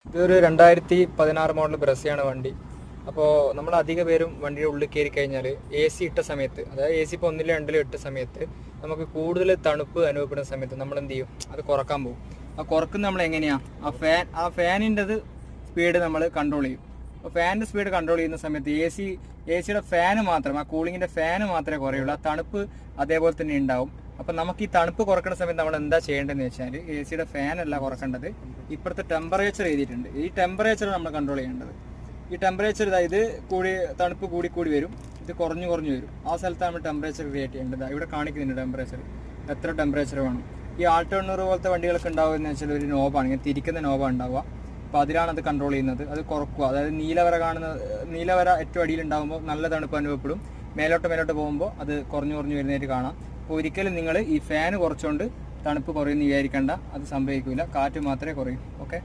ഇതൊരു 2016 മോഡൽ ബ്രസയാണ് വണ്ടി. അപ്പോൾ നമ്മൾ അധിക പേരും വണ്ടിയുടെ ഉള്ളിൽ കയറി കഴിഞ്ഞാൽ AC ഇട്ട സമയത്ത്, അതായത് AC ഇപ്പോൾ ഒന്നിലും രണ്ടിലും ഇട്ട സമയത്ത് നമുക്ക് കൂടുതൽ തണുപ്പ് അനുഭവപ്പെടുന്ന സമയത്ത് നമ്മൾ എന്ത് ചെയ്യും? അത് കുറക്കാൻ പോകും. ആ കുറക്കുന്ന നമ്മൾ എങ്ങനെയാണ്? ആ ഫാനിൻ്റെത് സ്പീഡ് നമ്മൾ കൺട്രോൾ ചെയ്യും. അപ്പോൾ ഫാനിൻ്റെ സ്പീഡ് കൺട്രോൾ ചെയ്യുന്ന സമയത്ത് AC യുടെ ഫാന് മാത്രം, ആ കൂളിങ്ങിൻ്റെ ഫാന് മാത്രമേ കുറയുള്ളൂ. ആ തണുപ്പ് അതേപോലെ തന്നെ ഉണ്ടാവും. അപ്പം നമുക്ക് ഈ തണുപ്പ് കുറക്കുന്ന സമയത്ത് നമ്മൾ എന്താ ചെയ്യേണ്ടതെന്ന് വെച്ചാൽ, AC യുടെ ഫാനല്ല കുറക്കേണ്ടത്, ഇപ്പോഴത്തെ ടെമ്പറേച്ചർ എഴുതിയിട്ടുണ്ട്. ഈ ടെമ്പറേച്ചർ നമ്മൾ കൺട്രോൾ ചെയ്യേണ്ടത്. ഈ ടെമ്പറേച്ചർ ഇത് തണുപ്പ് കൂടി വരും, ഇത് കുറഞ്ഞു വരും. ആ സ്ഥലത്താണ് നമ്മൾ ടെമ്പറേച്ചർ ക്രിയേറ്റ് ചെയ്യേണ്ടത്. ഇവിടെ കാണിക്കുന്നുണ്ട് ടെമ്പറേച്ചർ, എത്ര ടെമ്പറേച്ചർ വേണം. ഈ ആൾട്ടോ 800 പോലത്തെ വണ്ടികളൊക്കെ ഉണ്ടാവുകയെന്ന് വെച്ചാൽ ഒരു നോബാണ്, ഇങ്ങനെ തിരിക്കുന്ന നോബാണ് ഉണ്ടാവുക. അപ്പോൾ അതിലാണ് അത് കൺട്രോൾ ചെയ്യുന്നത്. അത് കുറക്കുക, അതായത് നീലവര ഏറ്റവും അടിയിലുണ്ടാകുമ്പോൾ നല്ല തണുപ്പ് അനുഭവപ്പെടും. മേലോട്ട് പോകുമ്പോൾ അത് കുറഞ്ഞു വരുന്നതായിട്ട് കാണാം. അപ്പോൾ ഒരിക്കലും നിങ്ങൾ ഈ ഫാന് കുറച്ചുകൊണ്ട് തണുപ്പ് കുറയുമെന്ന് വിചാരിക്കേണ്ട, അത് സംഭവിക്കില്ല. കാറ്റ് മാത്രമേ കുറയൂ. ഓക്കെ.